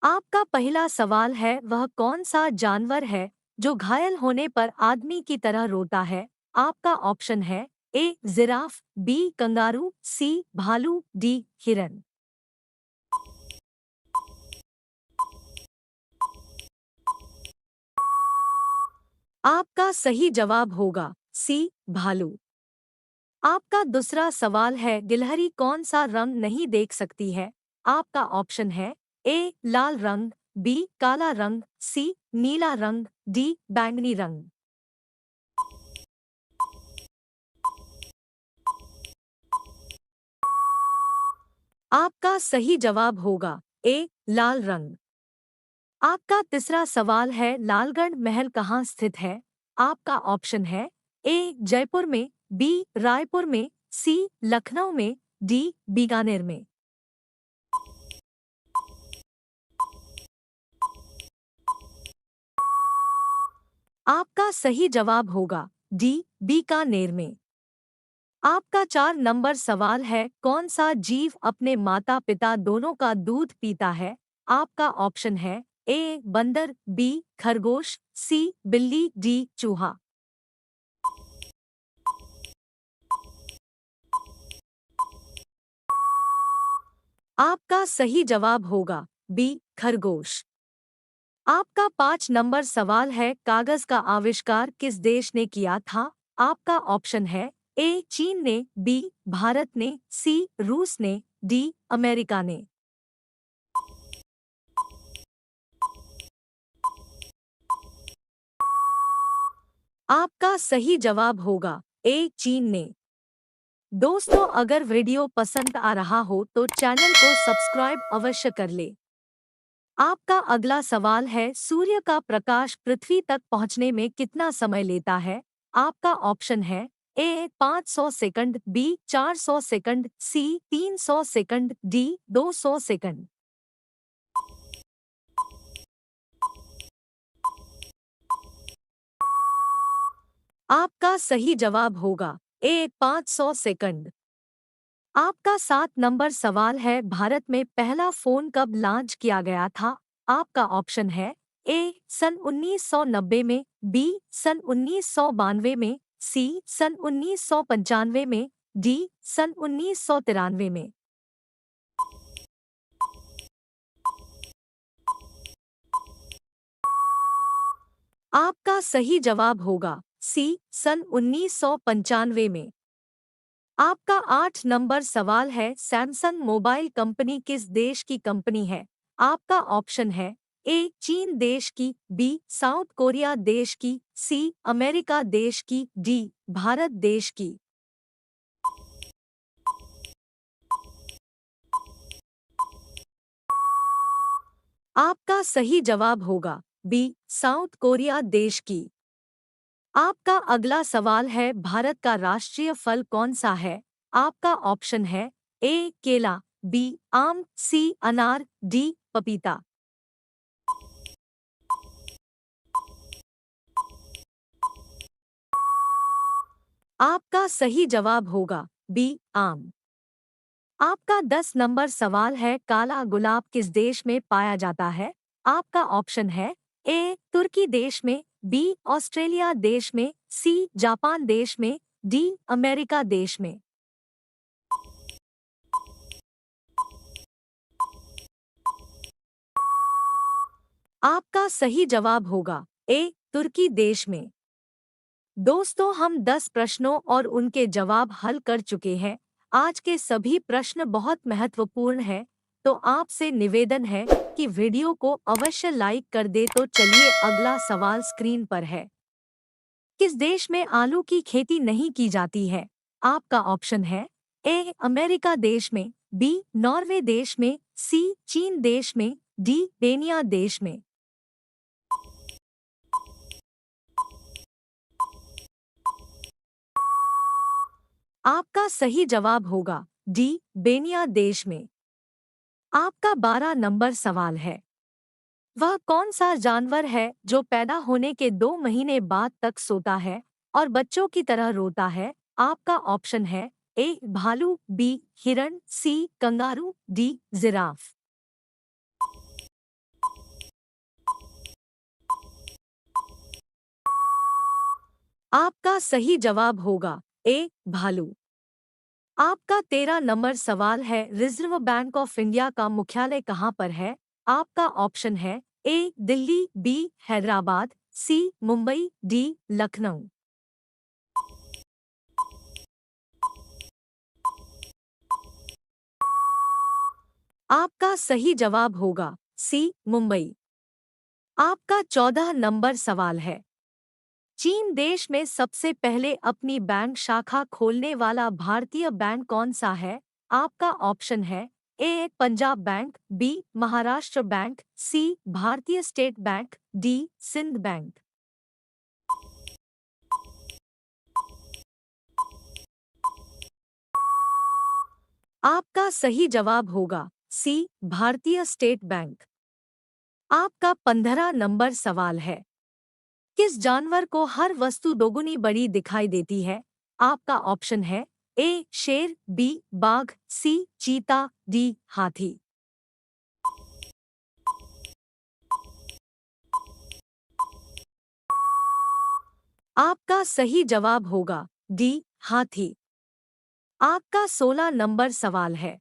आपका पहला सवाल है, वह कौन सा जानवर है जो घायल होने पर आदमी की तरह रोता है? आपका ऑप्शन है ए जिराफ, बी कंगारू, सी भालू, डी हिरन। आपका सही जवाब होगा सी भालू। आपका दूसरा सवाल है, गिलहरी कौन सा रंग नहीं देख सकती है? आपका ऑप्शन है ए लाल रंग, बी काला रंग, सी नीला रंग, डी बैंगनी रंग। आपका सही जवाब होगा ए लाल रंग। आपका तीसरा सवाल है, लालगढ़ महल कहाँ स्थित है? आपका ऑप्शन है ए जयपुर में, बी रायपुर में, सी लखनऊ में, डी बीकानेर में। आपका सही जवाब होगा डी बीकानेर में। आपका 4 नंबर सवाल है, कौन सा जीव अपने माता पिता दोनों का दूध पीता है? आपका ऑप्शन है ए बंदर, बी खरगोश, सी बिल्ली, डी चूहा। आपका सही जवाब होगा बी खरगोश। आपका 5 नंबर सवाल है, कागज का आविष्कार किस देश ने किया था? आपका ऑप्शन है ए चीन ने, बी भारत ने, सी रूस ने, डी अमेरिका ने। आपका सही जवाब होगा ए चीन ने। दोस्तों, अगर वीडियो पसंद आ रहा हो तो चैनल को सब्सक्राइब अवश्य कर ले। आपका अगला सवाल है, सूर्य का प्रकाश पृथ्वी तक पहुंचने में कितना समय लेता है? आपका ऑप्शन है ए 500 सेकंड, बी 400 सेकंड, सी 300 सेकंड, डी 200 सेकंड। आपका सही जवाब होगा ए 500 सेकंड। आपका 7 नंबर सवाल है, भारत में पहला फोन कब लॉन्च किया गया था? आपका ऑप्शन है ए सन 1990 में, बी सन 1992 में, सी सन 1995 में, डी सन 1993 में। आपका सही जवाब होगा सी सन 1995 में। आपका 8 नंबर सवाल है, सैमसंग मोबाइल कंपनी किस देश की कंपनी है? आपका ऑप्शन है ए चीन देश की, बी साउथ कोरिया देश की, सी अमेरिका देश की, डी भारत देश की। आपका सही जवाब होगा बी साउथ कोरिया देश की। आपका अगला सवाल है, भारत का राष्ट्रीय फल कौन सा है? आपका ऑप्शन है ए केला, बी आम, सी अनार, डी पपीता। आपका सही जवाब होगा बी आम। आपका 10 नंबर सवाल है, काला गुलाब किस देश में पाया जाता है? आपका ऑप्शन है ए तुर्की देश में, बी ऑस्ट्रेलिया देश में, सी जापान देश में, डी अमेरिका देश में। आपका सही जवाब होगा ए तुर्की देश में। दोस्तों, हम 10 प्रश्नों और उनके जवाब हल कर चुके हैं। आज के सभी प्रश्न बहुत महत्वपूर्ण हैं, तो आपसे निवेदन है कि वीडियो को अवश्य लाइक कर दे। तो चलिए, अगला सवाल स्क्रीन पर है। किस देश में आलू की खेती नहीं की जाती है? आपका ऑप्शन है ए अमेरिका देश में, बी नॉर्वे देश में, सी चीन देश में, डी केन्या देश में। आपका सही जवाब होगा डी बेनिया देश में। आपका 12 नंबर सवाल है, वह कौन सा जानवर है जो पैदा होने के 2 महीने बाद तक सोता है और बच्चों की तरह रोता है? आपका ऑप्शन है ए भालू, बी हिरण, सी कंगारू, डी जिराफ। आपका सही जवाब होगा ए भालू। आपका 13 नंबर सवाल है, रिजर्व बैंक ऑफ इंडिया का मुख्यालय कहाँ पर है? आपका ऑप्शन है ए दिल्ली, बी हैदराबाद, सी मुंबई, डी लखनऊ। आपका सही जवाब होगा सी मुंबई। आपका 14 नंबर सवाल है, चीन देश में सबसे पहले अपनी बैंक शाखा खोलने वाला भारतीय बैंक कौन सा है? आपका ऑप्शन है A Punjab bank, B Maharashtra bank, C Bharatiya state bank, D Sindh bank. आपका सही जवाब होगा सी भारतीय स्टेट बैंक। आपका 15 नंबर सवाल है, किस जानवर को हर वस्तु दोगुनी बड़ी दिखाई देती है? आपका ऑप्शन है ए शेर, बी बाघ, सी चीता, डी हाथी। आपका सही जवाब होगा डी हाथी। आपका 16 नंबर सवाल है,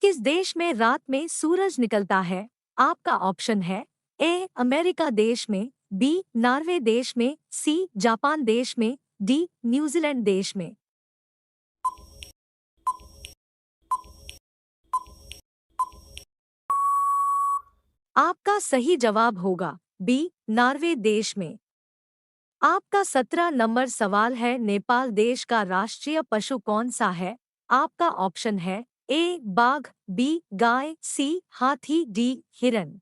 किस देश में रात में सूरज निकलता है? आपका ऑप्शन है ए अमेरिका देश में, बी नॉर्वे देश में, सी जापान देश में, डी न्यूजीलैंड देश में। आपका सही जवाब होगा बी नॉर्वे देश में। आपका 17 नंबर सवाल है, नेपाल देश का राष्ट्रीय पशु कौन सा है? आपका ऑप्शन है ए बाघ, बी गाय, सी हाथी, डी हिरन।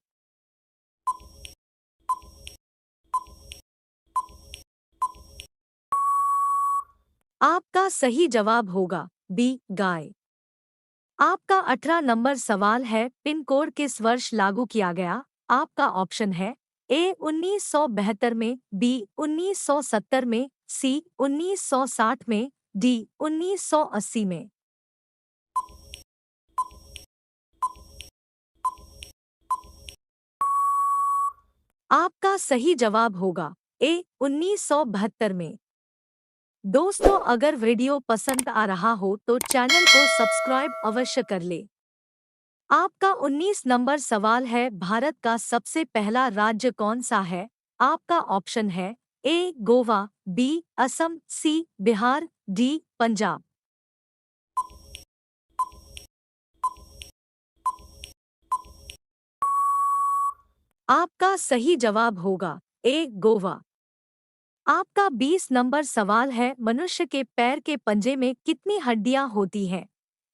आपका सही जवाब होगा बी गाय। आपका 18 नंबर सवाल है, पिन कोड किस वर्ष लागू किया गया? आपका ऑप्शन है ए 1972 में, बी 1970 में, सी 1960 में, डी 1980 में। आपका सही जवाब होगा ए 1972 में। दोस्तों, अगर वीडियो पसंद आ रहा हो तो चैनल को सब्सक्राइब अवश्य कर ले। आपका 19 नंबर सवाल है, भारत का सबसे पहला राज्य कौन सा है? आपका ऑप्शन है ए गोवा, बी असम, सी बिहार, डी पंजाब। आपका सही जवाब होगा ए गोवा। आपका 20 नंबर सवाल है, मनुष्य के पैर के पंजे में कितनी हड्डियां होती हैं?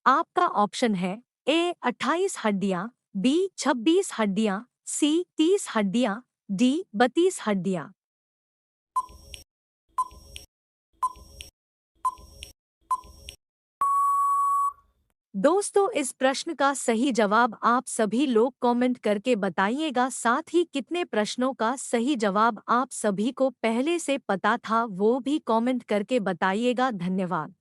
आपका ऑप्शन है ए 28 हड्डियां, बी 26 हड्डियां, सी 30 हड्डियां, डी 32 हड्डियां। दोस्तों, इस प्रश्न का सही जवाब आप सभी लोग कमेंट करके बताइएगा। साथ ही कितने प्रश्नों का सही जवाब आप सभी को पहले से पता था वो भी कमेंट करके बताइएगा। धन्यवाद।